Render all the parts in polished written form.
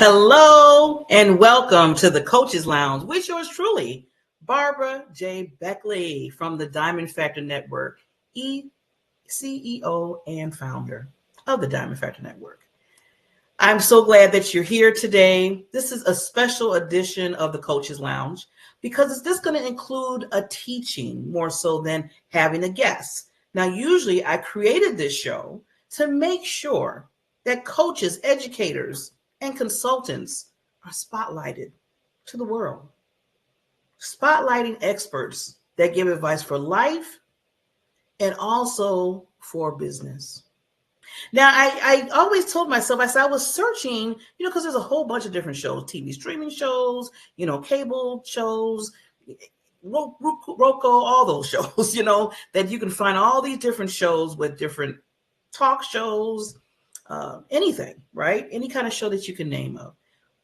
Hello and welcome to the Coaches Lounge with yours truly, Barbara J. Beckley from the Diamond Factor Network, CEO and founder of the Diamond Factor Network. I'm so glad that you're here today. This is a special edition of the Coaches Lounge because it's just going to include a teaching more so than having a guest. Now, usually I created this show to make sure that coaches, educators, and consultants are spotlighted to the world. Spotlighting experts that give advice for life and also for business. Now, I always told myself, I said I was searching, because there's a whole bunch of different shows, TV streaming shows, cable shows, Roku, all those shows, that you can find all these different shows with different talk shows, anything, right? Any kind of show that you can name of.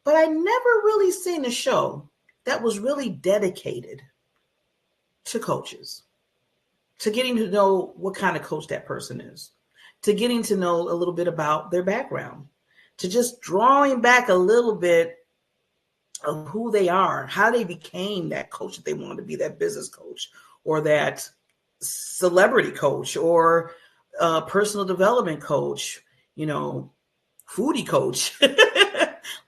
But I never really seen a show that was really dedicated to coaches, to getting to know what kind of coach that person is, to getting to know a little bit about their background, to just drawing back a little bit of who they are, how they became that coach that they wanted to be, that business coach or that celebrity coach or personal development coach, foodie coach,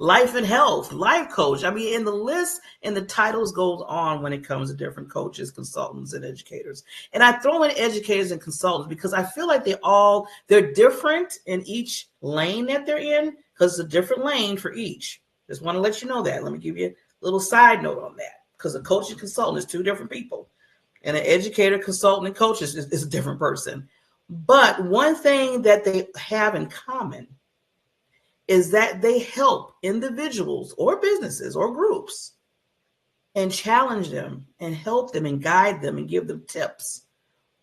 life and health, life coach. I mean, and the list and the titles goes on when it comes to different coaches, consultants, and educators. And I throw in educators and consultants because I feel like they're different in each lane that they're in because it's a different lane for each. Just want to let you know that. Let me give you a little side note on that because a coach and consultant is two different people. And an educator, consultant, and coach is a different person. But one thing that they have in common is that they help individuals or businesses or groups and challenge them and help them and guide them and give them tips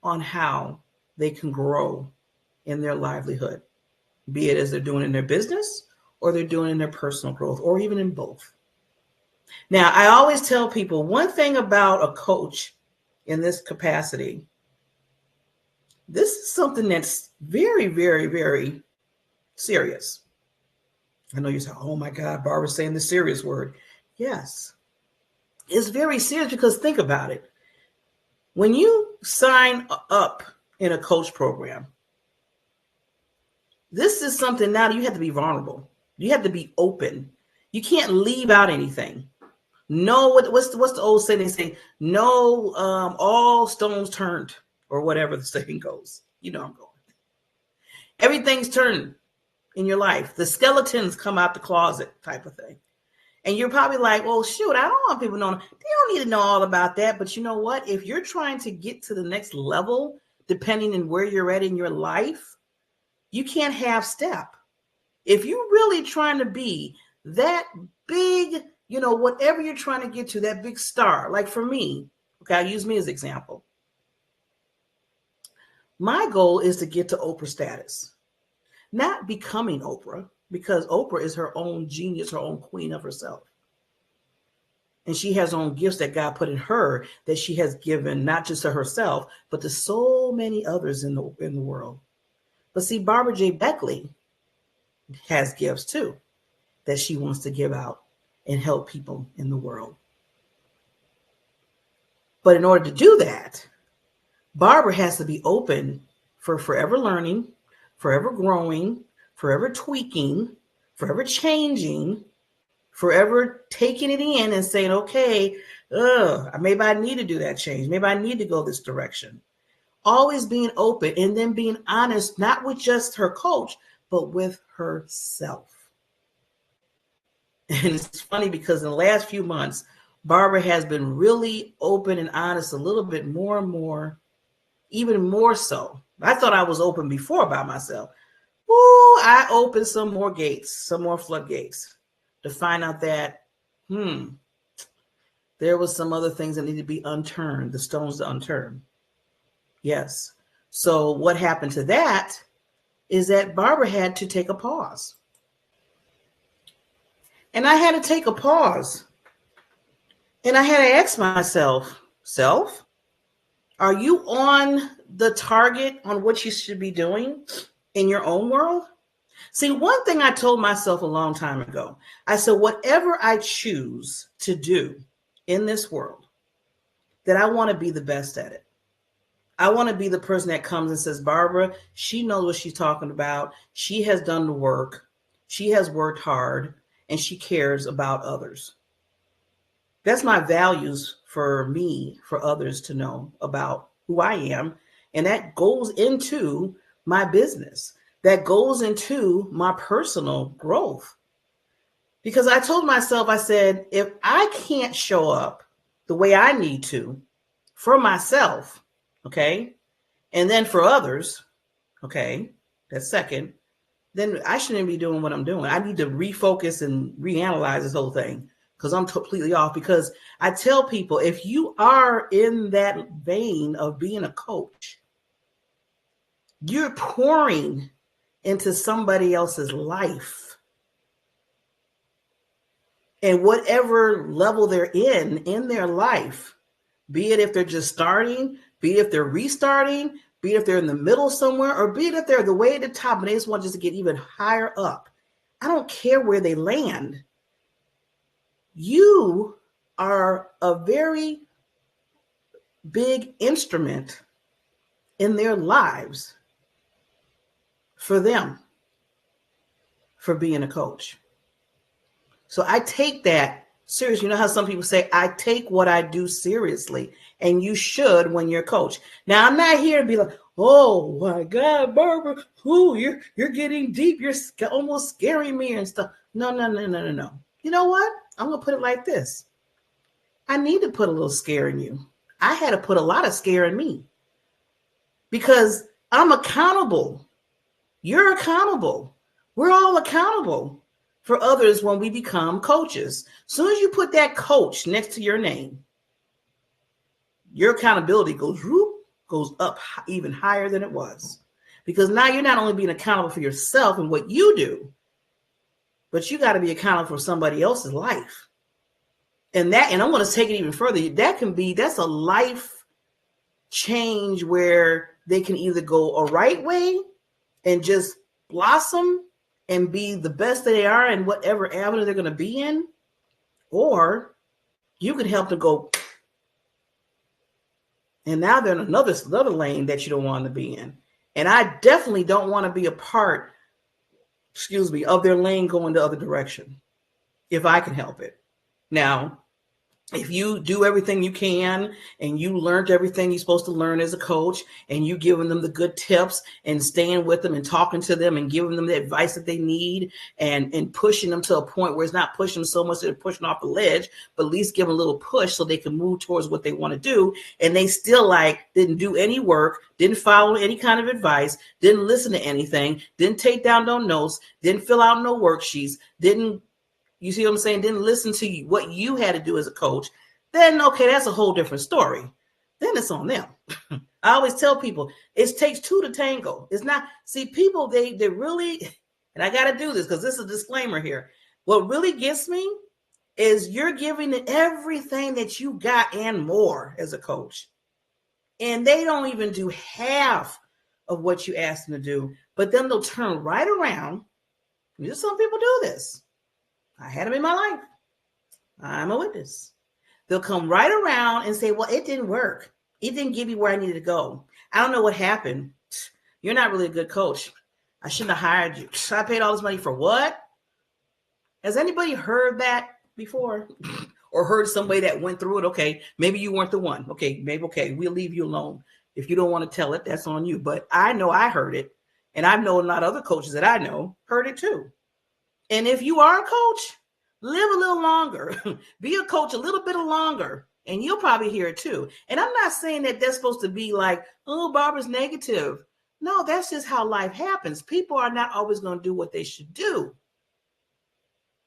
on how they can grow in their livelihood, be it as they're doing in their business or they're doing in their personal growth or even in both. Now, I always tell people one thing about a coach in this capacity. This is something that's very, very, very serious. I know you say, oh my God, Barbara's saying the serious word. Yes, it's very serious because think about it. When you sign up in a coach program, this is something now you have to be vulnerable. You have to be open. You can't leave out anything. No, what's the old saying? They say, no, all stones turned or whatever the saying goes. I'm going. Everything's turned in your life. The skeletons come out the closet type of thing. And you're probably like, well, shoot, I don't want people knowing. They don't need to know all about that. But you know what? If you're trying to get to the next level, depending on where you're at in your life, you can't half step. If you're really trying to be that big, whatever you're trying to get to, that big star, like for me, okay, I'll use me as an example. My goal is to get to Oprah status, not becoming Oprah, because Oprah is her own genius, her own queen of herself. And she has her own gifts that God put in her that she has given not just to herself, but to so many others in the world. But see, Barbara J. Beckley has gifts too that she wants to give out and help people in the world. But in order to do that, Barbara has to be open for forever learning, forever growing, forever tweaking, forever changing, forever taking it in and saying, okay, maybe I need to do that change. Maybe I need to go this direction. Always being open and then being honest, not with just her coach, but with herself. And it's funny because in the last few months, Barbara has been really open and honest a little bit more and more, even more so. I thought I was open before about myself. Ooh, I opened some more gates, some more floodgates to find out that, there was some other things that needed to be unturned, the stones to unturn. Yes. So what happened to that is that Barbara had to take a pause. And I had to take a pause. And I had to ask myself, are you on the target on what you should be doing in your own world? See, one thing I told myself a long time ago, I said, whatever I choose to do in this world, that I want to be the best at it. I want to be the person that comes and says, Barbara, she knows what she's talking about. She has done the work. She has worked hard and she cares about others. That's my values for me, for others to know about who I am. And that goes into my business. That goes into my personal growth. Because I told myself, I said, if I can't show up the way I need to for myself, okay, and then for others, okay, that's second, then I shouldn't be doing what I'm doing. I need to refocus and reanalyze this whole thing because I'm completely off. Because I tell people, if you are in that vein of being a coach, you're pouring into somebody else's life. And whatever level they're in their life, be it if they're just starting, be it if they're restarting, be it if they're in the middle somewhere, or be it if they're the way at the top and they just want just to get even higher up. I don't care where they land. You are a very big instrument in their lives for them, for being a coach. So I take that seriously. You know how some people say, I take what I do seriously, and you should when you're a coach. Now, I'm not here to be like, oh my God, Barbara, ooh, you're getting deep. You're almost scaring me and stuff. No. You know what? I'm going to put it like this. I need to put a little scare in you. I had to put a lot of scare in me because I'm accountable. You're accountable. We're all accountable for others when we become coaches. As soon as you put that coach next to your name, your accountability goes up even higher than it was. Because now you're not only being accountable for yourself and what you do, but you got to be accountable for somebody else's life. And I'm going to take it even further. That's a life change where they can either go a right way and just blossom and be the best that they are in whatever avenue they're going to be in, or you can help them go, and now they're in another lane that you don't want to be in. And I definitely don't want to be a part, of their lane going the other direction, if I can help it. Now, if you do everything you can and you learned everything you're supposed to learn as a coach and you giving them the good tips and staying with them and talking to them and giving them the advice that they need and pushing them to a point where it's not pushing them so much that they're pushing off the ledge, but at least give them a little push so they can move towards what they want to do. And they still didn't do any work, didn't follow any kind of advice, didn't listen to anything, didn't take down no notes, didn't fill out no worksheets, you see what I'm saying? Didn't listen to what you had to do as a coach, then okay, that's a whole different story. Then it's on them. I always tell people it takes two to tango. It's not, see, people, they really, and I got to do this because this is a disclaimer here. What really gets me is you're giving everything that you got and more as a coach. And they don't even do half of what you ask them to do, but then they'll turn right around. Some people do this. I had them in my life. I'm a witness. They'll come right around and say, well, it didn't work. It didn't get me where I needed to go. I don't know what happened. You're not really a good coach. I shouldn't have hired you. I paid all this money for what? Has anybody heard that before? Or heard somebody that went through it? Okay, maybe you weren't the one. Okay, we'll leave you alone. If you don't want to tell it, that's on you. But I know I heard it. And I know a lot of other coaches that I know heard it too. And if you are a coach, live a little longer. Be a coach a little bit longer, and you'll probably hear it too. And I'm not saying that that's supposed to be like, oh, Barbara's negative. No, that's just how life happens. People are not always going to do what they should do.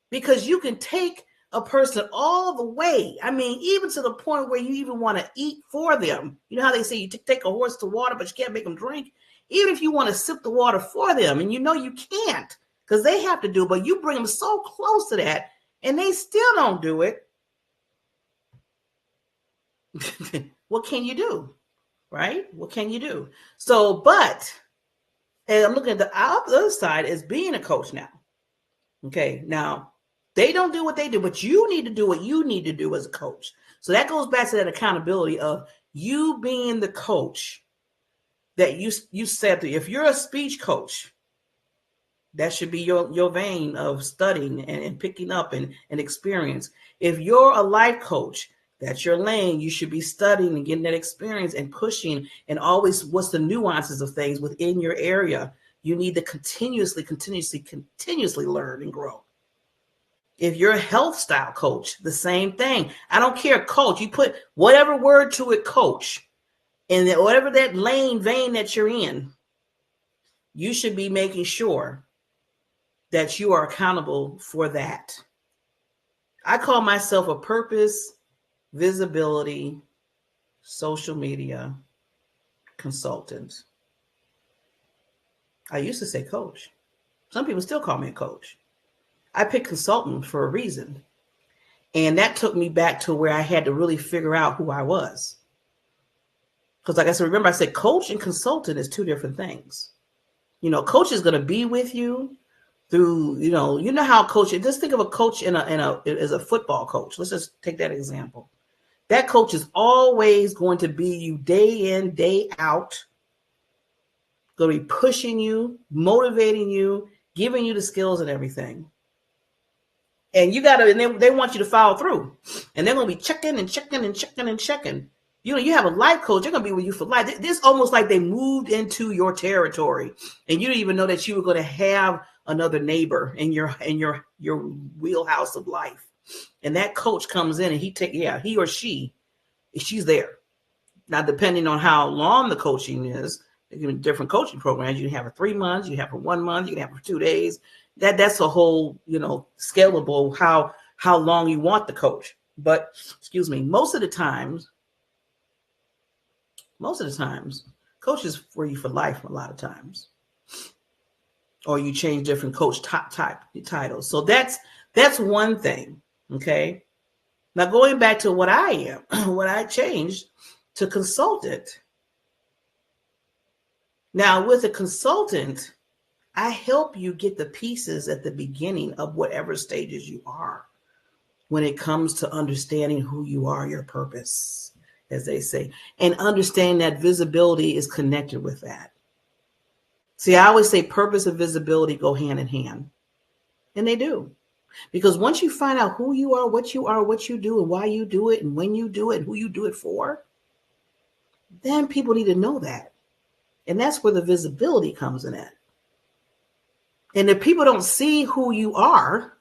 Because you can take a person all the way. I mean, even to the point where you even want to eat for them. You know how they say you take a horse to water, but you can't make them drink? Even if you want to sip the water for them, and you know you can't, because they have to do, but you bring them so close to that and they still don't do it. What can you do? Right? What can you do? So, but And I'm looking at the other side as being a coach now. Okay, now they don't do what they do, but you need to do what you need to do as a coach. So that goes back to that accountability of you being the coach that you said that if you're a speech coach, that should be your vein of studying and picking up and experience. If you're a life coach, that's your lane. You should be studying and getting that experience and pushing and always what's the nuances of things within your area. You need to continuously learn and grow. If you're a health style coach, the same thing. I don't care, coach. You put whatever word to it, coach. And whatever that vein that you're in, you should be making sure that you are accountable for that. I call myself a purpose, visibility, social media consultant. I used to say coach. Some people still call me a coach. I picked consultant for a reason. And that took me back to where I had to really figure out who I was. Because like I said, remember I said coach and consultant is two different things. Coach is going to be with you through, how coach, just think of a coach as a football coach. Let's just take that example. That coach is always going to be you day in, day out, going to be pushing you, motivating you, giving you the skills and everything. And and they want you to follow through. And they're going to be checking and checking and checking and checking. You have a life coach, they're going to be with you for life. This almost like they moved into your territory and you didn't even know that you were going to have another neighbor in your wheelhouse of life. And that coach comes in and he or she's there. Now, depending on how long the coaching is, different coaching programs, you have for 3 months, you have for 1 month, you can have for 2 days. That's a whole, scalable how long you want the coach. But most of the times, coaches for you for life a lot of times. Or you change different coach type titles. So that's one thing. Okay. Now going back to what I am, what I changed to consultant. Now with a consultant, I help you get the pieces at the beginning of whatever stages you are when it comes to understanding who you are, your purpose, as they say, and understand that visibility is connected with that. See, I always say purpose and visibility go hand in hand, and they do. Because once you find out who you are, what you do, and why you do it, and when you do it, and who you do it for, then people need to know that. And that's where the visibility comes in at. And if people don't see who you are,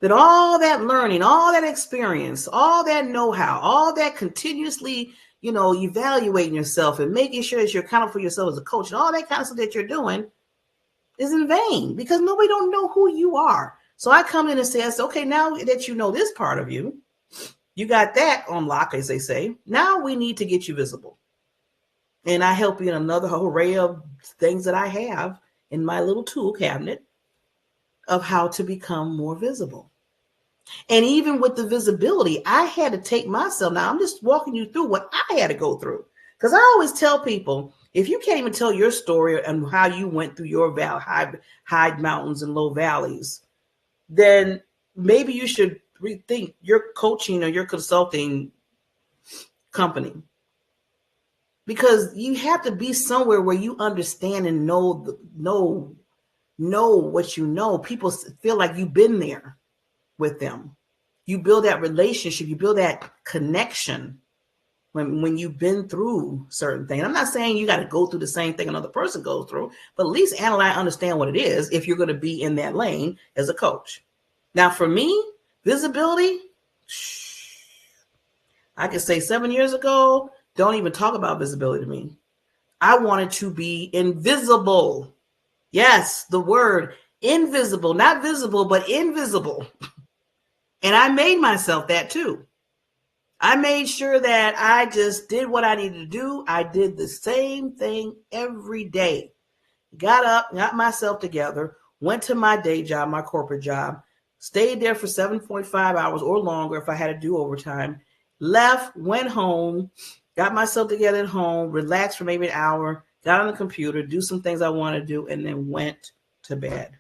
then all that learning, all that experience, all that know-how, all that continuously, evaluating yourself and making sure that you're accountable for yourself as a coach and all that kind of stuff that you're doing is in vain because nobody don't know who you are. So I come in and say, okay, now that you know this part of you, you got that on lock, as they say. Now we need to get you visible. And I help you in another array of things that I have in my little tool cabinet of how to become more visible. And even with the visibility, I had to take myself. Now I'm just walking you through what I had to go through. Because I always tell people, if you can't even tell your story and how you went through your high mountains and low valleys, then maybe you should rethink your coaching or your consulting company. Because you have to be somewhere where you understand and know what you know. People feel like you've been there with them. You build that relationship, you build that connection when you've been through certain things. I'm not saying you got to go through the same thing another person goes through, but at least analyze, understand what it is if you're going to be in that lane as a coach. Now, for me, visibility, I could say 7 years ago, don't even talk about visibility to me. I wanted to be invisible. Yes, the word invisible, not visible, but invisible. And I made myself that too. I made sure that I just did what I needed to do. I did the same thing every day. Got up, got myself together, went to my day job, my corporate job, stayed there for 7.5 hours or longer if I had to do overtime, left, went home, got myself together at home, relaxed for maybe an hour, got on the computer, do some things I want to do, and then went to bed.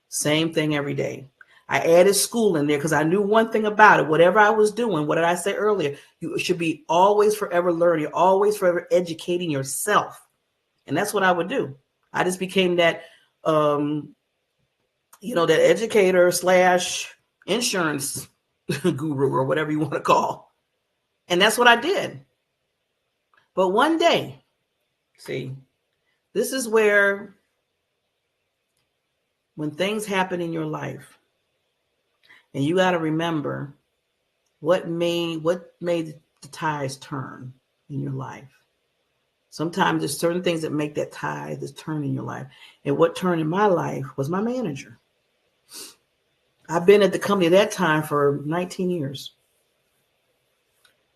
Same thing every day. I added school in there because I knew one thing about it. Whatever I was doing, what did I say earlier? You should be always forever learning, always forever educating yourself. And that's what I would do. I just became that, that educator / insurance guru or whatever you want to call. And that's what I did. But one day, see, this is where when things happen in your life, and you got to remember what made the tides turn in your life. Sometimes there's certain things that make that tide, this turn in your life. And what turned in my life was my manager. I've been at the company at that time for 19 years.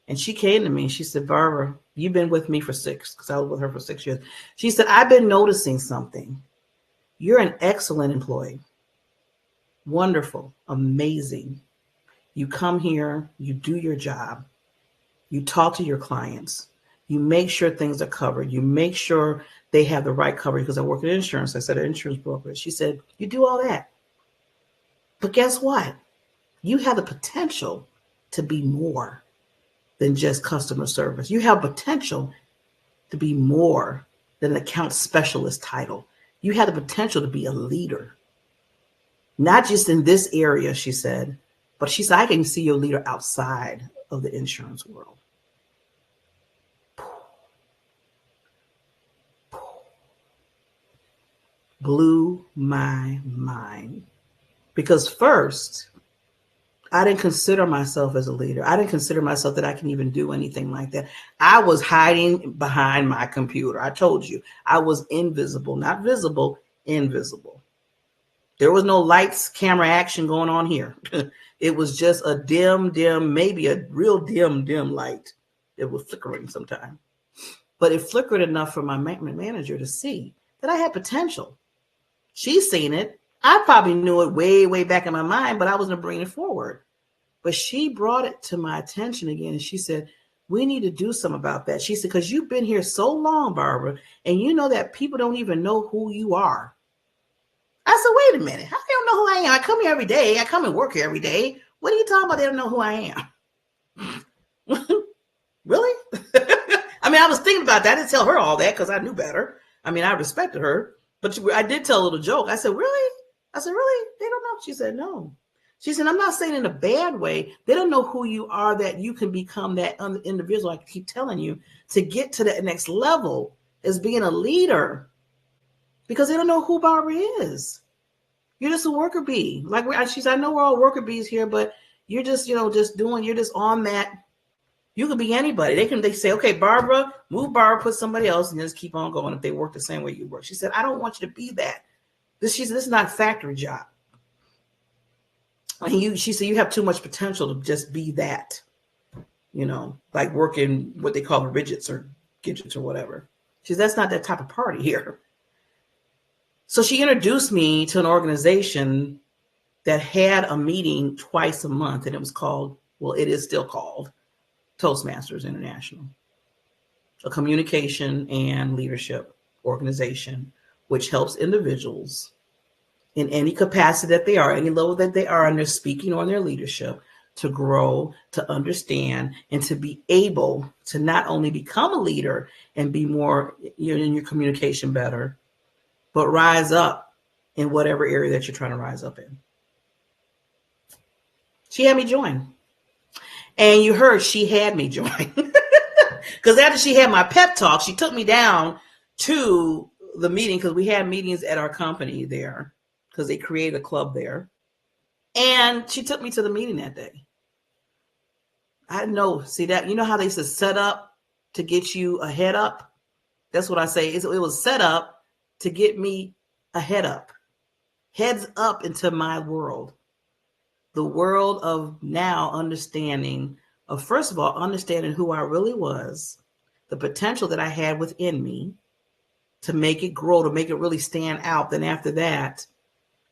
And she came to me and she said, Barbara, you've been with me for 6, because I was with her for 6 years. She said, I've been noticing something. You're an excellent employee. Wonderful, amazing. You come here, you do your job, you talk to your clients, you make sure things are covered, you make sure they have the right coverage, because I work in insurance. I said an insurance broker. She said, you do all that. But guess what? You have the potential to be more than just customer service. You have potential to be more than an account specialist title. You have the potential to be a leader. Not just in this area, she said, but she said, I can see your leader outside of the insurance world. Blew my mind. Because first, I didn't consider myself as a leader. I didn't consider myself that I can even do anything like that. I was hiding behind my computer. I told you, I was invisible, not visible, invisible. There was no lights, camera action going on here. It was just a dim, maybe a real dim light. It was flickering sometimes. But it flickered enough for my manager to see that I had potential. She's seen it. I probably knew it way back in my mind, but I wasn't bringing it forward. But she brought it to my attention again. And she said, we need to do something about that. She said, because you've been here so long, Barbara, and you know that people don't even know who you are. I said, wait a minute. How do they don't know who I am? I come here every day. I come and work here every day. What are you talking about? They don't know who I am. Really? I mean, I was thinking about that. I didn't tell her all that because I knew better. I mean, I respected her. But I did tell a little joke. I said, really? I said, really? They don't know? She said, no. She said, I'm not saying in a bad way. They don't know who you are, that you can become that individual. I keep telling you, to get to that next level as being a leader, because they don't know who Barbara is. You're just a worker bee. Like she said, I know we're all worker bees here, but you're just, you're just on that. You could be anybody. They say, okay, Barbara, move Barbara, put somebody else, and just keep on going if they work the same way you work. She said, I don't want you to be that. This is not a factory job. And she said, you have too much potential to just be that, like working what they call widgets or gadgets or whatever. She said, that's not that type of party here. So she introduced me to an organization that had a meeting twice a month, and it was called, it is still called Toastmasters International, a communication and leadership organization, which helps individuals in any capacity that they are, any level that they are in their speaking or in their leadership, to grow, to understand, and to be able to not only become a leader and be more in your communication better, but rise up in whatever area that you're trying to rise up in. She had me join. And you heard she had me join. Because after she had my pep talk, she took me down to the meeting, because we had meetings at our company there, because they created a club there. And she took me to the meeting that day. I know, see that, how they said set up to get you a head up? That's what I say. It was set up to get me a heads up into my world. The world of now understanding of, first of all, understanding who I really was, the potential that I had within me to make it grow, to make it really stand out. Then after that,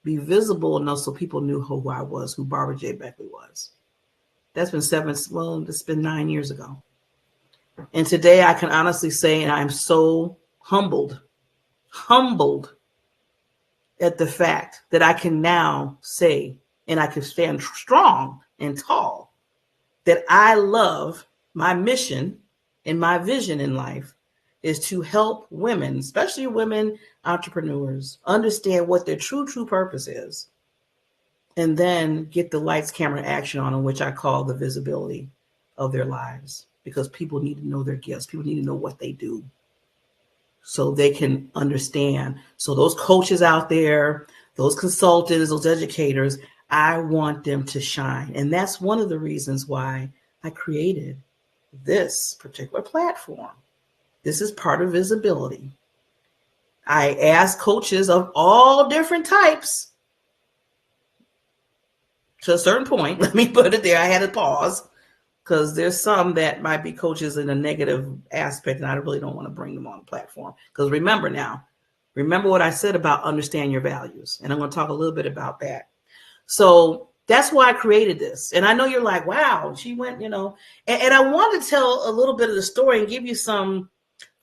be visible enough so people knew who I was, who Barbara J. Beckley was. That's been 9 years ago. And today I can honestly say, and I'm so humbled at the fact that I can now say, and I can stand strong and tall, that I love my mission and my vision in life is to help women, especially women entrepreneurs, understand what their true purpose is, and then get the lights, camera, action on them, which I call the visibility of their lives, because people need to know their gifts. People need to know what they do so they can understand. So those coaches out there, those consultants, those educators, I want them to shine. And that's one of the reasons why I created this particular platform. This is part of visibility. I ask coaches of all different types to a certain point. Let me put it there. I had to pause because there's some that might be coaches in a negative aspect, and I really don't want to bring them on the platform. Because remember what I said about understand your values. And I'm going to talk a little bit about that. So that's why I created this. And I know you're like, wow, she went, and I want to tell a little bit of the story and give you some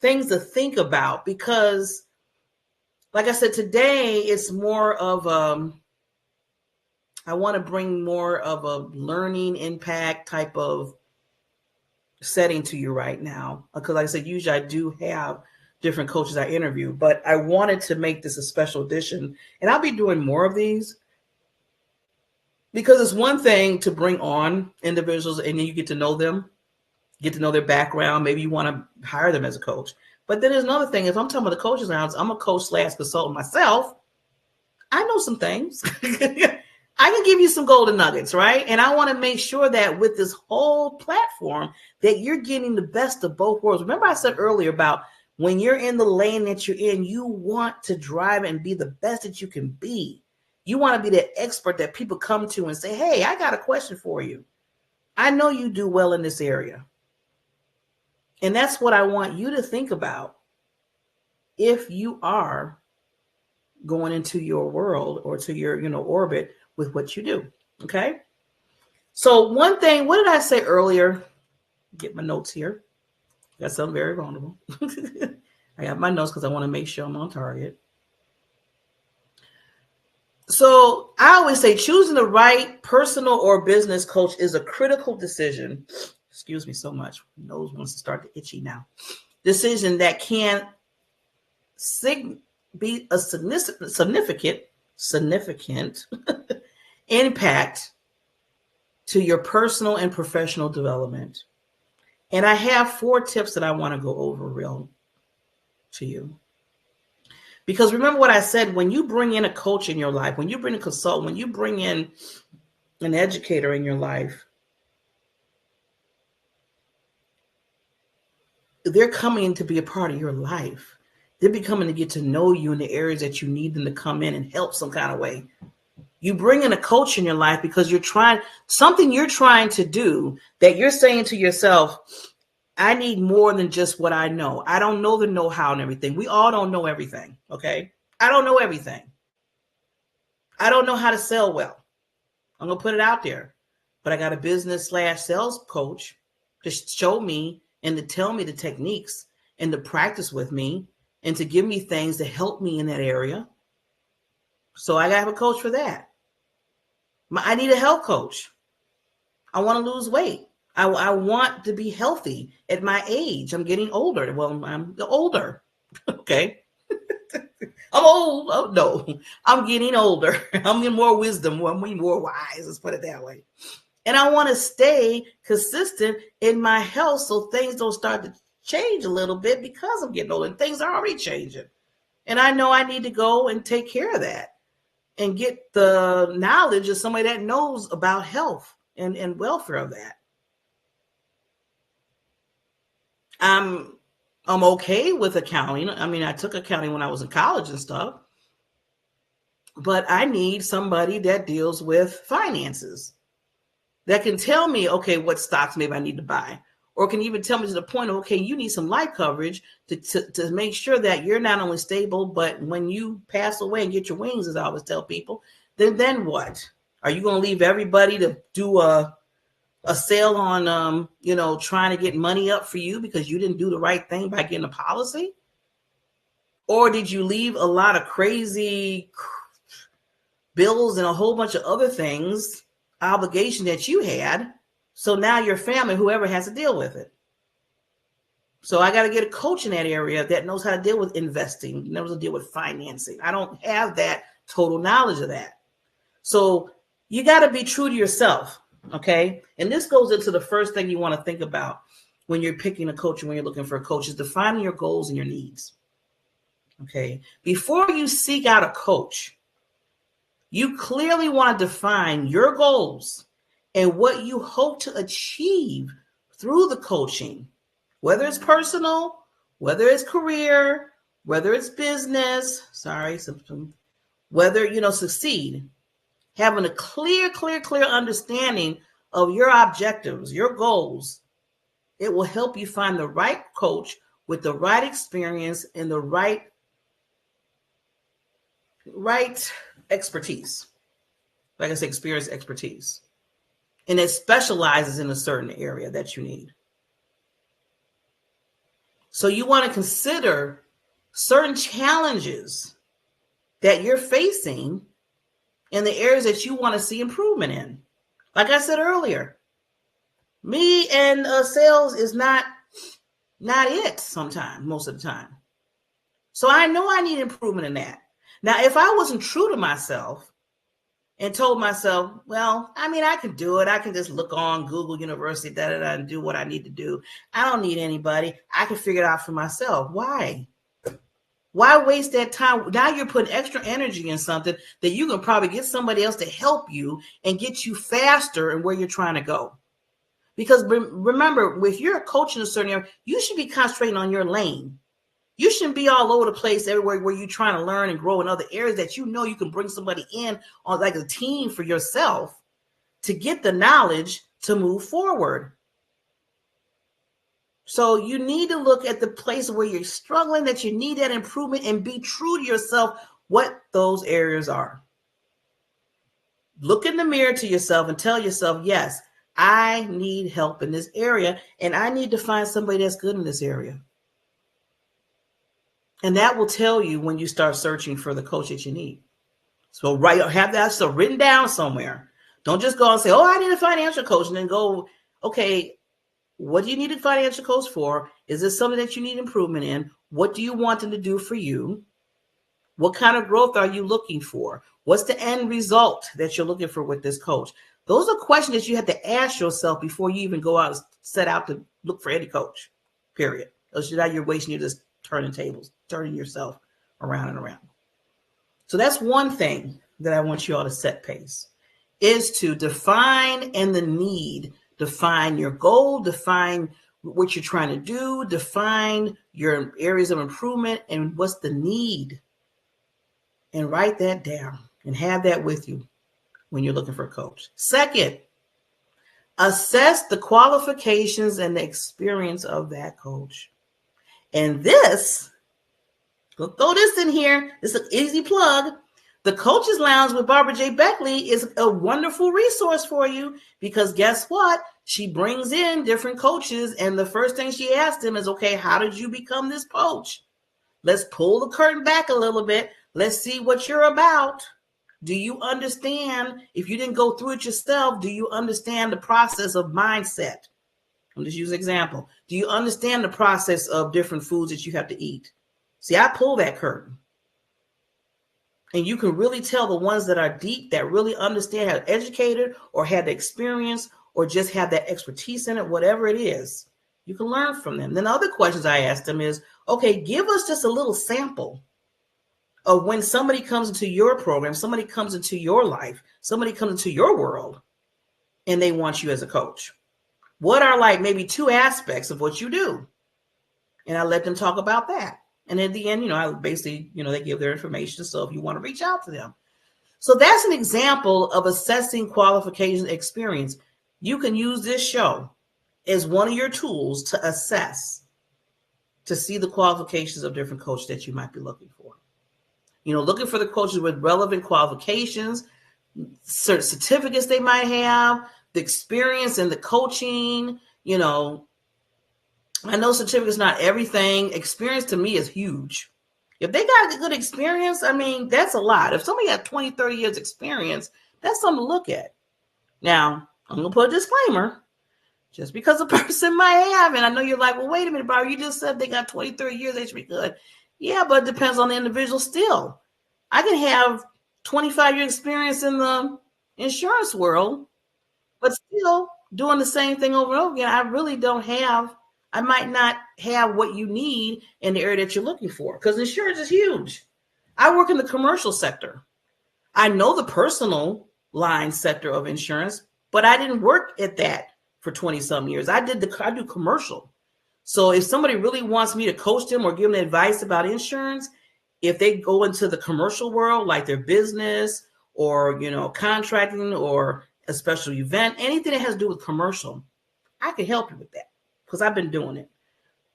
things to think about, because like I said, today it's more of I want to bring more of a learning impact type of setting to you right now. Because like I said, usually I do have different coaches I interview, but I wanted to make this a special edition, and I'll be doing more of these. Because it's one thing to bring on individuals and then you get to know them, get to know their background. Maybe you want to hire them as a coach. But then there's another thing. If I'm talking about the coaches lounge, I'm a coach / consultant myself. I know some things. I can give you some golden nuggets, right? And I want to make sure that with this whole platform that you're getting the best of both worlds. Remember I said earlier about when you're in the lane that you're in, you want to drive and be the best that you can be. You want to be the expert that people come to and say, hey, I got a question for you. I know you do well in this area. And that's what I want you to think about if you are going into your world or to your, orbit with what you do. Okay. So one thing, what did I say earlier? Get my notes here. Got something very vulnerable. I got my notes because I want to make sure I'm on target. So I always say choosing the right personal or business coach is a critical decision. Excuse me so much. My nose wants to start to itchy now. Decision that can be a significant impact to your personal and professional development. And I have 4 tips that I want to go over real to you. Because remember what I said, when you bring in a coach in your life, when you bring a consultant, when you bring in an educator in your life, they're coming to be a part of your life. They're becoming to get to know you in the areas that you need them to come in and help some kind of way. You bring in a coach in your life because you're trying to do that you're saying to yourself, I need more than just what I know. I don't know the know-how and everything. We all don't know everything, okay? I don't know everything. I don't know how to sell well. I'm going to put it out there. But I got a business / sales coach to show me and to tell me the techniques and to practice with me and to give me things to help me in that area. So I got to have a coach for that. I need a health coach. I want to lose weight. I want to be healthy at my age. I'm getting older. Well, I'm older. Okay. I'm old. Oh, no, I'm getting older. I'm getting more wisdom. I'm more wise. Let's put it that way. And I want to stay consistent in my health so things don't start to change a little bit because I'm getting older and things are already changing. And I know I need to go and take care of that and get the knowledge of somebody that knows about health and welfare of that. I'm okay with accounting. I mean, I took accounting when I was in college and stuff, but I need somebody that deals with finances that can tell me, okay, what stocks maybe I need to buy, or can even tell me to the point of, okay, you need some life coverage to make sure that you're not only stable, but when you pass away and get your wings, as I always tell people, then what? Are you going to leave everybody to do a sale on, trying to get money up for you because you didn't do the right thing by getting a policy? Or did you leave a lot of crazy bills and a whole bunch of other things, obligation that you had? So now your family, whoever has to deal with it. So I got to get a coach in that area that knows how to deal with investing, knows how to deal with financing. I don't have that total knowledge of that. So you got to be true to yourself. Okay. And this goes into the first thing you want to think about when you're picking a coach and when you're looking for a coach is defining your goals and your needs. Okay. Before you seek out a coach, you clearly want to define your goals and what you hope to achieve through the coaching, whether it's personal, whether it's career, whether it's business, whether, succeed. Having a clear understanding of your objectives, your goals, it will help you find the right coach with the right experience and the right expertise. Like I said, experience, expertise. And it specializes in a certain area that you need. So you want to consider certain challenges that you're facing in the areas that you want to see improvement in. Like I said earlier, me and sales is not it sometimes, most of the time. So I know I need improvement in that. Now, if I wasn't true to myself and told myself, well, I can do it. I can just look on Google University, and do what I need to do. I don't need anybody. I can figure it out for myself. Why? Why waste that time? Now you're putting extra energy in something that you can probably get somebody else to help you and get you faster in where you're trying to go. Because remember, if you're a coach in a certain area, you should be concentrating on your lane. You shouldn't be all over the place everywhere where you're trying to learn and grow in other areas that you know you can bring somebody in on like a team for yourself to get the knowledge to move forward. So you need to look at the place where you're struggling, that you need that improvement, and be true to yourself what those areas are. Look in the mirror to yourself and tell yourself, yes, I need help in this area, and I need to find somebody that's good in this area. And that will tell you when you start searching for the coach that you need. So have that so written down somewhere. Don't just go and say, oh, I need a financial coach, and then go, okay, what do you need a financial coach for? Is this something that you need improvement in? What do you want them to do for you? What kind of growth are you looking for? What's the end result that you're looking for with this coach? Those are questions that you have to ask yourself before you even go out and set out to look for any coach, period. Else you're wasting, you're just turning yourself around and around. So that's one thing that I want you all to set pace, is to define define your goal, define what you're trying to do, define your areas of improvement and what's the need. And write that down and have that with you when you're looking for a coach. Second, assess the qualifications and the experience of that coach. And this, we'll throw this in here. It's an easy plug. The Coaches Lounge with Barbara J. Beckley is a wonderful resource for you, because guess what? She brings in different coaches, and the first thing she asks them is, okay, how did you become this coach? Let's pull the curtain back a little bit. Let's see what you're about. Do you understand? If you didn't go through it yourself, do you understand the process of mindset? I'll just use an example. Do you understand the process of different foods that you have to eat? See, I pull that curtain. And you can really tell the ones that are deep, that really understand, have educated or had the experience or just have that expertise in it, whatever it is. You can learn from them. Then the other questions I ask them is, okay, give us just a little sample of when somebody comes into your program, somebody comes into your life, somebody comes into your world, and they want you as a coach. What are like maybe 2 aspects of what you do? And I let them talk about that. And at the end, I basically, they give their information. So if you want to reach out to them. So that's an example of assessing qualification experience. You can use this show as one of your tools to assess, to see the qualifications of different coaches that you might be looking for. Looking for the coaches with relevant qualifications, certain certificates they might have, the experience and the coaching. I know certificates not everything. Experience to me is huge. If they got a good experience, I mean, that's a lot. If somebody got 20, 30 years experience, that's something to look at. Now, I'm going to put a disclaimer. Just because a person might have, and I know you're like, well, wait a minute, Barbara, you just said they got 20, 30 years, they should be good. Yeah, but it depends on the individual still. I can have 25 years experience in the insurance world, but still doing the same thing over and over again. I might not have what you need in the area that you're looking for, because insurance is huge. I work in the commercial sector. I know the personal line sector of insurance, but I didn't work at that for 20 some years. I do commercial. So if somebody really wants me to coach them or give them advice about insurance, if they go into the commercial world, like their business or, contracting or a special event, anything that has to do with commercial, I can help you with that because I've been doing it.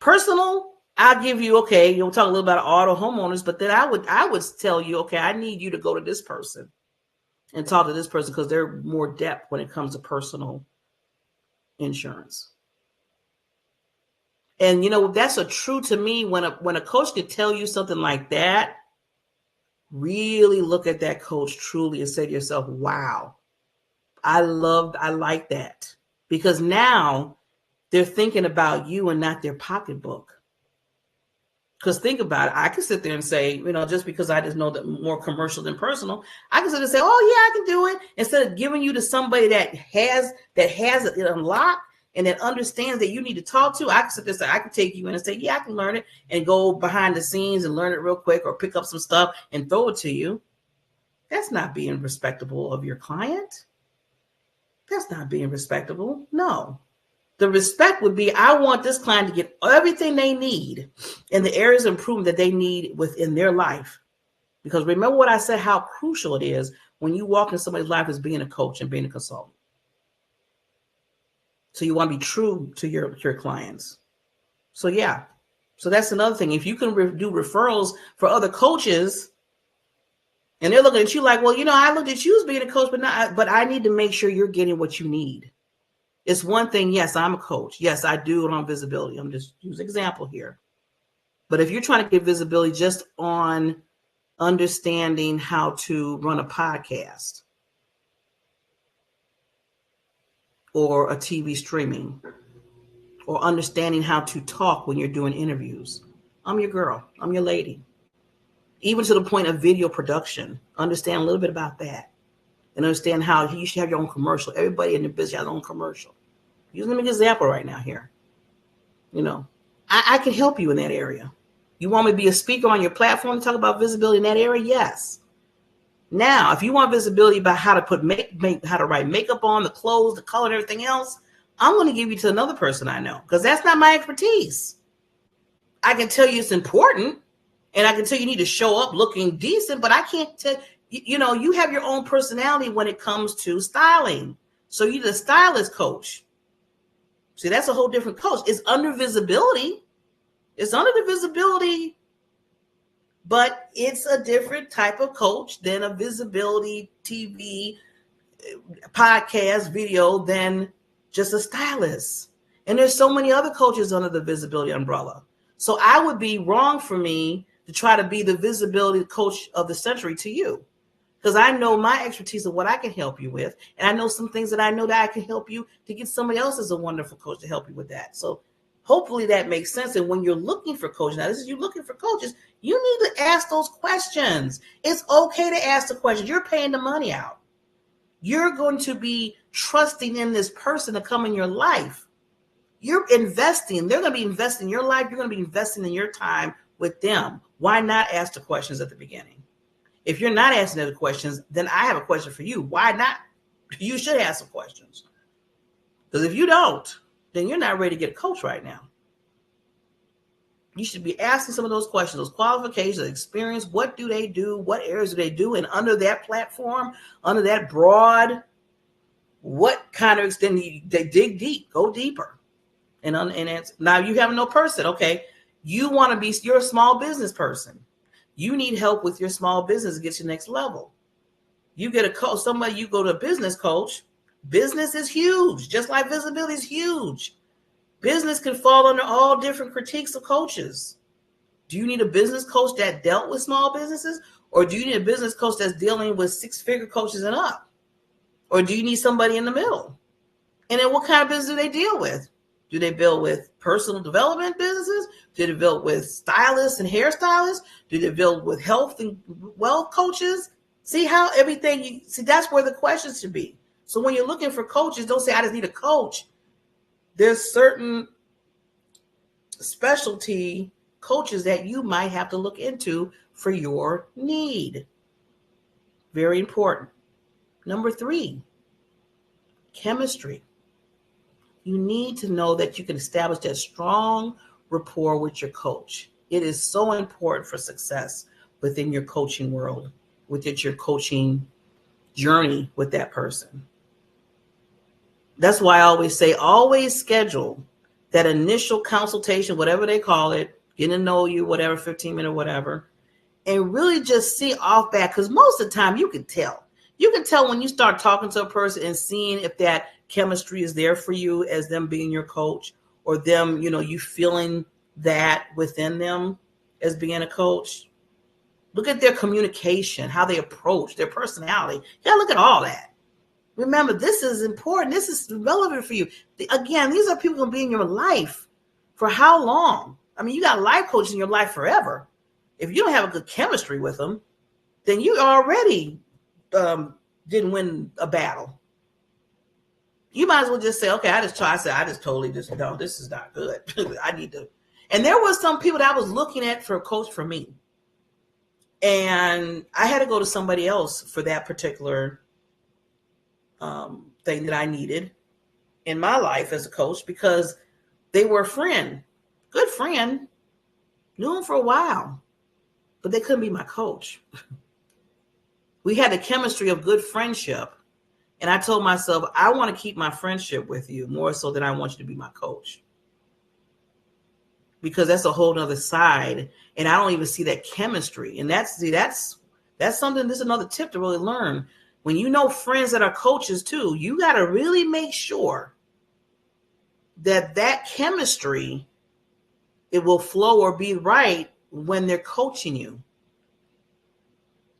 Personal, I'll give you, okay, you'll talk a little about auto homeowners, but then I would tell you, okay, I need you to go to this person and talk to this person because they're more depth when it comes to personal insurance. And that's a true to me when a coach can tell you something like that. Really look at that coach truly and say to yourself, wow, I like that, because now they're thinking about you and not their pocketbook. Because think about it, I can sit there and say, just because I just know that more commercial than personal, I can sit there and say, oh yeah, I can do it. Instead of giving you to somebody that has it unlocked and that understands that you need to talk to, I can sit there and say, I can take you in and say, yeah, I can learn it and go behind the scenes and learn it real quick or pick up some stuff and throw it to you. That's not being respectable of your client. That's not being respectable. No. The respect would be, I want this client to get everything they need in the areas of improvement that they need within their life. Because remember what I said, how crucial it is when you walk in somebody's life as being a coach and being a consultant. So you want to be true to your clients. So yeah. So that's another thing. If you can do referrals for other coaches and they're looking at you like, well, I looked at you as being a coach, but I need to make sure you're getting what you need. It's one thing, yes, I'm a coach. Yes, I do it on visibility. I'm just using an example here. But if you're trying to get visibility just on understanding how to run a podcast or a TV streaming or understanding how to talk when you're doing interviews, I'm your girl. I'm your lady. Even to the point of video production, understand a little bit about that and understand how you should have your own commercial. Everybody in the business has their own commercial. Using an example right now here. I can help you in that area. You want me to be a speaker on your platform to talk about visibility in that area? Yes. Now, if you want visibility about how to put how to write makeup on, the clothes, the color, and everything else, I'm going to give you to another person I know because that's not my expertise. I can tell you it's important, and I can tell you need to show up looking decent, but I can't tell you have your own personality when it comes to styling. So you're the stylist coach. See, that's a whole different coach. It's under visibility. It's under the visibility, but it's a different type of coach than a visibility TV, podcast, video than just a stylist. And there's so many other coaches under the visibility umbrella. So I would be wrong for me to try to be the visibility coach of the century to you. Because I know my expertise of what I can help you with. And I know some things that I know that I can help you to get somebody else as a wonderful coach to help you with that. So hopefully that makes sense. And when you're looking for coaches, now this is you looking for coaches, you need to ask those questions. It's okay to ask the questions. You're paying the money out. You're going to be trusting in this person to come in your life. You're investing. They're going to be investing in your life. You're going to be investing in your time with them. Why not ask the questions at the beginning? If you're not asking the questions, then I have a question for you. Why not? You should ask some questions. Because if you don't, then you're not ready to get a coach right now. You should be asking some of those questions, those qualifications, experience. What do they do? What areas do they do? And under that platform, under that broad, what kind of extent they dig deep, go deeper. And it's, now you have no person. Okay. You're a small business person. You need help with your small business to get to the next level. You get a coach, you go to a business coach. Business is huge, just like visibility is huge. Business can fall under all different critiques of coaches. Do you need a business coach that dealt with small businesses? Or do you need a business coach that's dealing with six-figure coaches and up? Or do you need somebody in the middle? And then what kind of business do they deal with? Do they deal with personal development businesses? Do they deal with stylists and hairstylists? Do they deal with health and wealth coaches? See how everything, that's where the questions should be. So when you're looking for coaches, don't say, I just need a coach. There's certain specialty coaches that you might have to look into for your need. Very important. Number 3, chemistry. You need to know that you can establish that strong rapport with your coach. It is so important for success within your coaching world, within your coaching journey with that person. That's why I always say, always schedule that initial consultation, whatever they call it, getting to know you, whatever, 15-minute, whatever, and really just see off that, because most of the time you can tell. You can tell when you start talking to a person and seeing if that chemistry is there for you as them being your coach, or them, you feeling that within them as being a coach. Look at their communication, how they approach, their personality. You gotta look at all that. Remember, this is important. This is relevant for you. Again, these are people going to be in your life for how long? I mean, you got life coaches in your life forever. If you don't have a good chemistry with them, then you already didn't win a battle. You might as well just say, okay, I just totally just, no, this is not good. I need to. And there was some people that I was looking at for a coach for me. And I had to go to somebody else for that particular thing that I needed in my life as a coach, because they were a friend, good friend, knew him for a while, but they couldn't be my coach. We had the chemistry of good friendship. And I told myself, I want to keep my friendship with you more so than I want you to be my coach. Because that's a whole nother side. And I don't even see that chemistry. And that's something, this is another tip to really learn. When you know friends that are coaches too, you got to really make sure that chemistry, it will flow or be right when they're coaching you.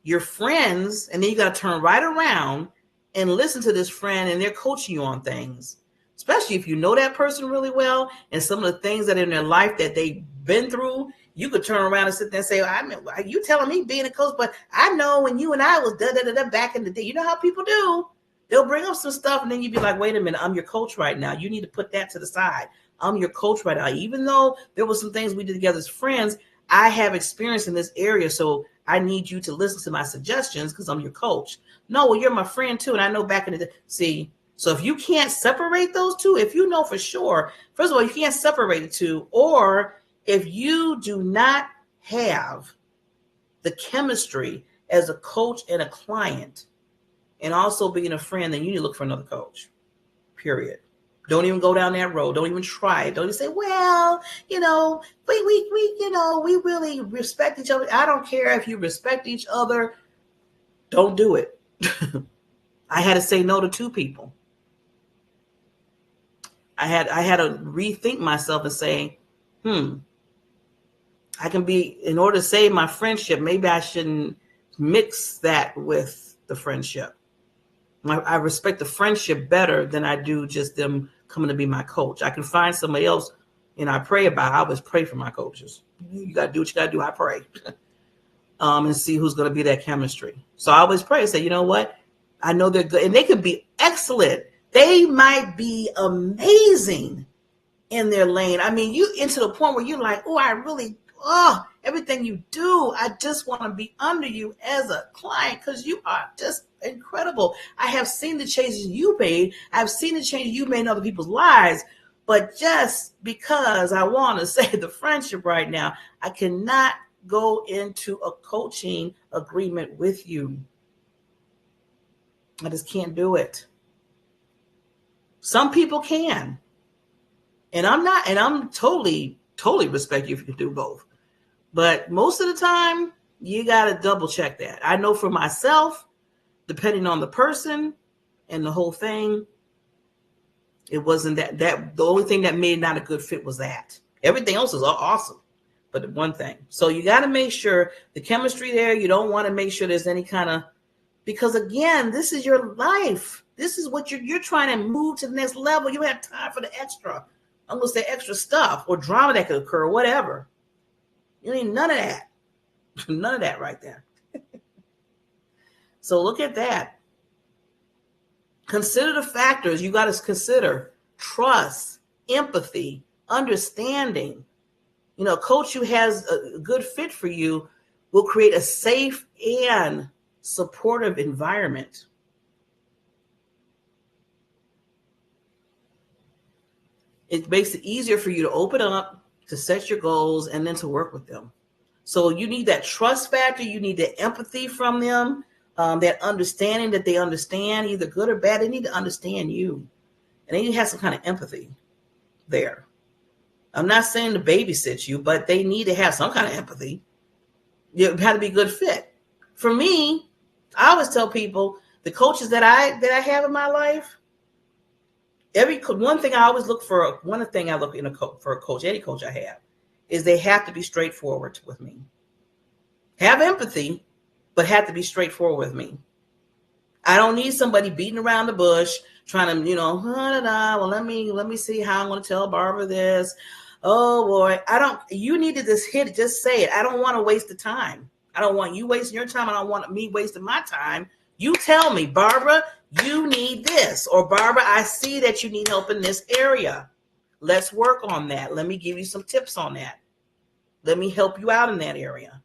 Your friends, and then you got to turn right around and listen to this friend, and they're coaching you on things, especially if you know that person really well, and some of the things that are in their life that they've been through. You could turn around and sit there and say, you telling me being a coach, but I know when you and I was back in the day. You know how people do. They'll bring up some stuff, and then you'd be like, wait a minute, I'm your coach right now. You need to put that to the side. I'm your coach right now. Even though there were some things we did together as friends, I have experience in this area, so I need you to listen to my suggestions because I'm your coach. No, well, you're my friend too, and I know back in the day. See, so if you can't separate those two, if you know for sure, first of all, you can't separate the two, or if you do not have the chemistry as a coach and a client, and also being a friend, then you need to look for another coach, period. Don't even go down that road. Don't even try it. Don't even say, well, we really respect each other. I don't care if you respect each other. Don't do it. I had to say no to 2 people. I had to rethink myself and say, I can be, in order to save my friendship, maybe I shouldn't mix that with the friendship. I respect the friendship better than I do just them coming to be my coach. I can find somebody else, and I pray about it. I always pray for my coaches. You got to do what you got to do. I pray and see who's going to be that chemistry. So I always pray and say, you know what? I know they're good, and they could be excellent. They might be amazing in their lane. I mean, you into the point where you're like, everything you do, I just want to be under you as a client because you are just incredible. I have seen the changes you made. I've seen the changes you made in other people's lives. But just because I want to save the friendship right now, I cannot go into a coaching agreement with you. I just can't do it. Some people can. And I'm totally respect you if you can do both. But most of the time, you got to double check that. I know for myself, depending on the person and the whole thing, it wasn't that the only thing that made not a good fit was that. Everything else is awesome. but one thing. So you got to make sure the chemistry there. You don't want to make sure there's any kind of, because again, this is your life. This is what you're trying to move to the next level. You don't have time for the extra. I'm going to say extra stuff or drama that could occur, whatever. You need none of that. None of that right there. So look at that. Consider the factors you got to consider: trust, empathy, understanding. A coach who has a good fit for you will create a safe and supportive environment. It makes it easier for you to open up, to set your goals, and then to work with them. So you need that trust factor. You need the empathy from them, that understanding that they understand, either good or bad. They need to understand you. And they need to have some kind of empathy there. I'm not saying to babysit you, but they need to have some kind of empathy. You have to be a good fit. For me, I always tell people, the coaches that I have in my life, one thing I always look for, one thing I look for a coach, any coach I have, is they have to be straightforward with me. Have empathy, but have to be straightforward with me. I don't need somebody beating around the bush, trying to, well, let me see how I'm going to tell Barbara this. Oh boy, you need to just say it. I don't want to waste the time. I don't want you wasting your time. I don't want me wasting my time. You tell me, Barbara, you need this, or Barbara, I see that you need help in this area. Let's work on that. Let me give you some tips on that. Let me help you out in that area.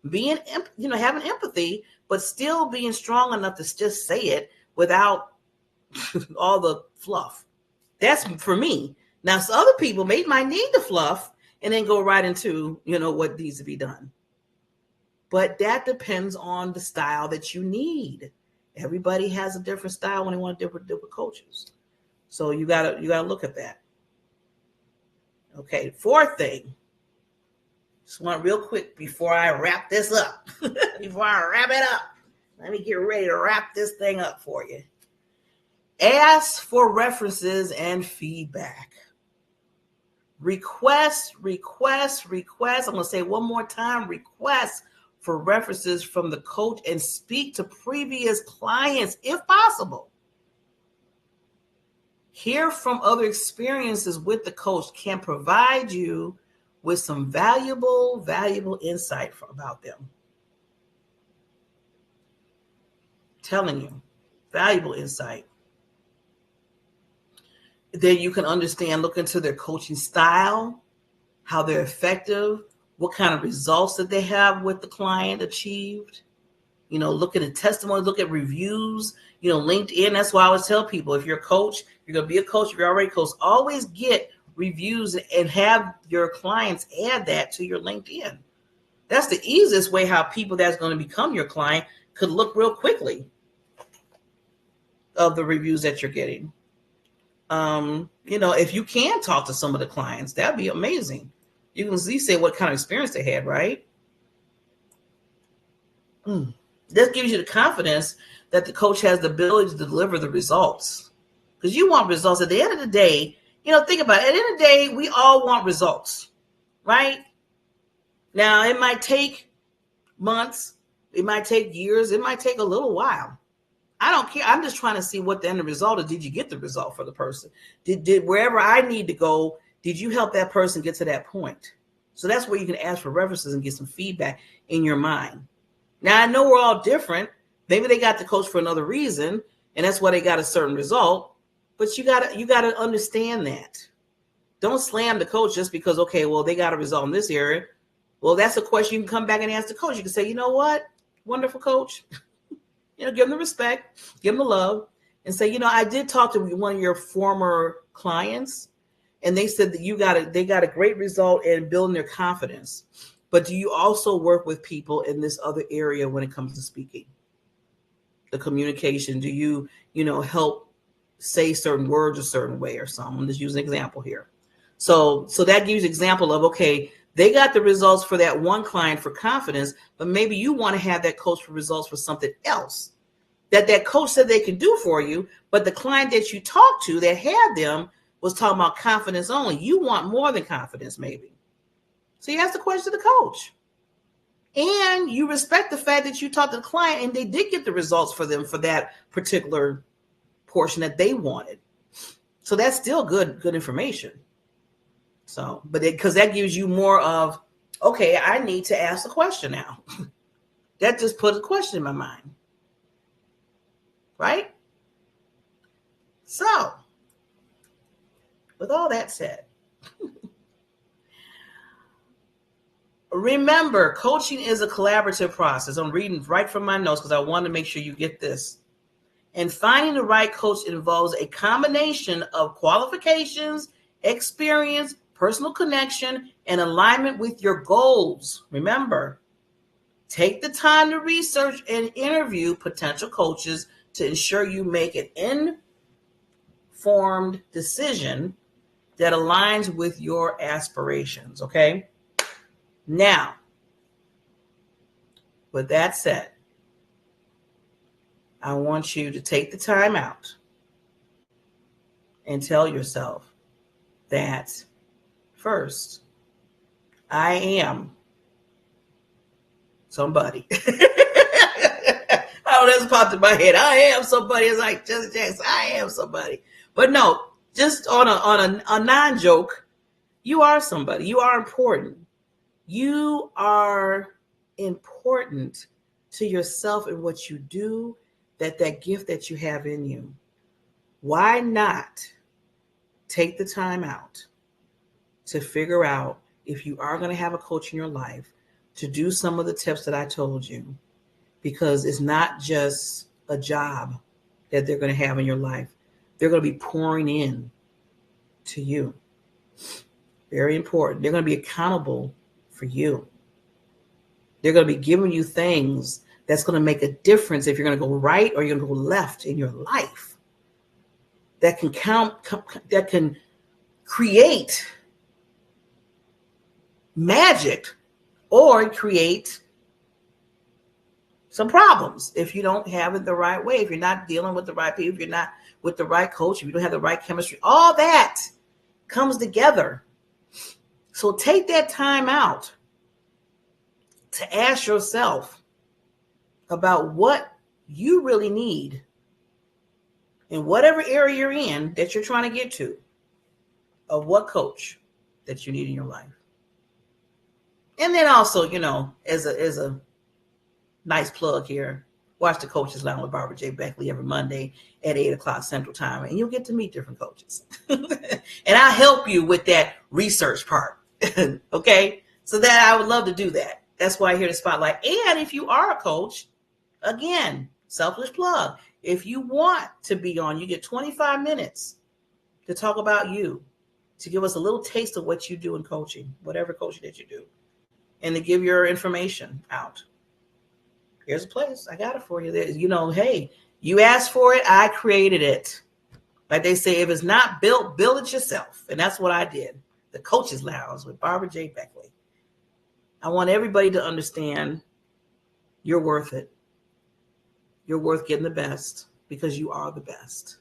Having empathy, but still being strong enough to just say it without all the fluff. That's for me. Now, some other people might need the fluff and then go right into, what needs to be done. But that depends on the style that you need. Everybody has a different style when they want different coaches. So you gotta look at that. Okay, fourth thing. Just want real quick before I wrap this up. Before I wrap it up, let me get ready to wrap this thing up for you. Ask for references and feedback. Request. I'm going to say one more time, request for references from the coach and speak to previous clients if possible. Hear from other experiences with the coach can provide you with some valuable insight about them. Telling you, valuable insight. Then you can understand, look into their coaching style, how they're effective, what kind of results that they have with the client achieved. Look at the testimonies, look at reviews, LinkedIn. That's why I always tell people, if you're a coach, you're going to be a coach, if you're already a coach, always get reviews and have your clients add that to your LinkedIn. That's the easiest way how people that's going to become your client could look real quickly of the reviews that you're getting. If you can talk to some of the clients, that'd be amazing. You can at least say what kind of experience they had, right? That gives you the confidence that the coach has the ability to deliver the results. Because you want results. At the end of the day, think about it. At the end of the day, we all want results, right? Now, it might take months. It might take years. It might take a little while. I don't care. I'm just trying to see what the end result is. Did you get the result for the person? Did wherever I need to go, did you help that person get to that point? So that's where you can ask for references and get some feedback in your mind. Now, I know we're all different. Maybe they got the coach for another reason, and that's why they got a certain result. But you gotta understand that. Don't slam the coach just because, okay, well, they got a result in this area. Well, that's a question you can come back and ask the coach. You can say, you know what? Wonderful coach. Give them the respect, give them the love, and say, I did talk to one of your former clients, and they said that they got a great result in building their confidence. But do you also work with people in this other area when it comes to speaking? The communication, do you, help say certain words a certain way or something? I'm just using an example here. So that gives you an example of, okay, they got the results for that one client for confidence, but maybe you want to have that coach for results for something else that coach said they can do for you, but the client that you talked to that had them was talking about confidence only. You want more than confidence, maybe. So you ask the question to the coach. And you respect the fact that you talked to the client and they did get the results for them for that particular portion that they wanted. So that's still good information. So, but because that gives you more of, okay, I need to ask a question now. That just put a question in my mind. Right? So, with all that said, remember, coaching is a collaborative process. I'm reading right from my notes because I want to make sure you get this. And finding the right coach involves a combination of qualifications, experience, personal connection, and alignment with your goals. Remember, take the time to research and interview potential coaches to ensure you make an informed decision that aligns with your aspirations, okay? Now, with that said, I want you to take the time out and tell yourself that first, I am somebody. I don't know, that's popped in my head. I am somebody. It's like Jesse Jackson. I am somebody. But no, just on a non-joke, you are somebody. You are important. You are important to yourself and what you do, that gift that you have in you. Why not take the time out to figure out if you are going to have a coach in your life to do some of the tips that I told you, because it's not just a job that they're going to have in your life. They're going to be pouring in to you. Very important. They're going to be accountable for you. They're going to be giving you things that's going to make a difference if you're going to go right or you're going to go left in your life. That can create magic or create some problems if you don't have it the right way, if you're not dealing with the right people, if you're not with the right coach, if you don't have the right chemistry. All that comes together. So take that time out to ask yourself about what you really need in whatever area you're in that you're trying to get to, of what coach that you need in your life. And then also, as a nice plug here, watch the Coaches Lounge with Barbara J. Beckley every Monday at 8 o'clock Central Time, and you'll get to meet different coaches. And I'll help you with that research part. Okay? So that I would love to do that. That's why I'm here to spotlight. And if you are a coach, again, selfish plug. If you want to be on, you get 25 minutes to talk about you, to give us a little taste of what you do in coaching, whatever coaching that you do, and to give your information out. Here's a place. I got it for you. Hey, you asked for it. I created it. Like they say, if it's not built, build it yourself. And that's what I did. The Coaches Lounge with Barbara J. Beckley. I want everybody to understand you're worth it. You're worth getting the best because you are the best.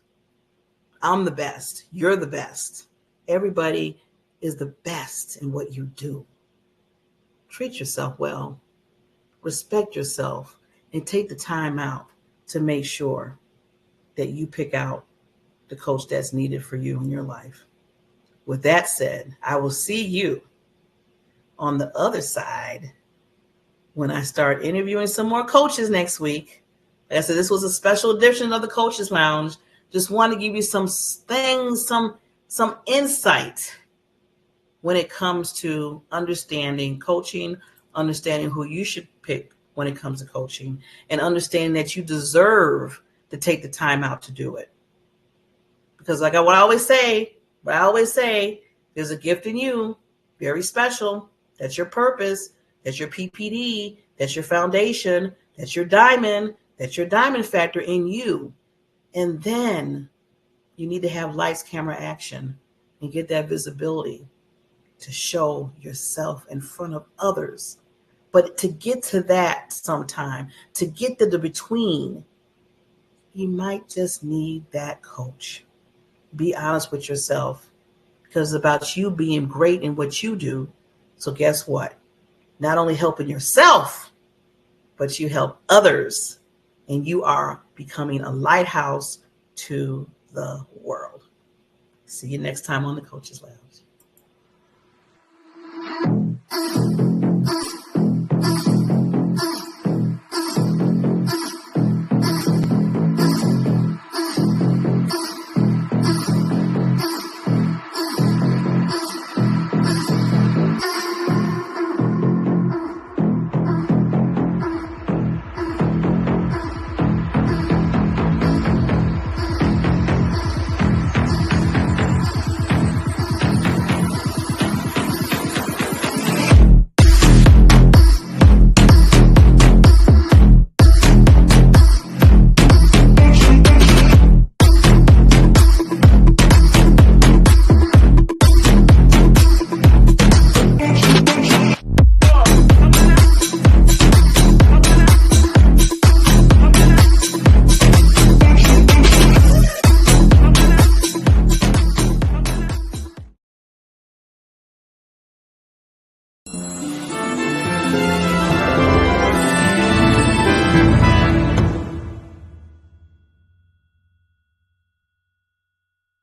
I'm the best. You're the best. Everybody is the best in what you do. Treat yourself well. Respect yourself and take the time out to make sure that you pick out the coach that's needed for you in your life. With that said, I will see you on the other side when I start interviewing some more coaches next week. Like I said, this was a special edition of the Coaches Lounge. Just want to give you some things, some insight when it comes to understanding coaching, understanding who you should pick when it comes to coaching, and understanding that you deserve to take the time out to do it. Because what I always say, there's a gift in you, very special. That's your purpose. That's your PPD. That's your foundation. That's your diamond. That's your diamond factor in you. And then you need to have lights, camera, action and get that visibility to show yourself in front of others. But to get to that sometime, to get to the between, you might just need that coach. Be honest with yourself, because it's about you being great in what you do So guess what? Not only helping yourself, but you help others, and you are becoming a lighthouse to the world. See you next time on the Coaches Lounge.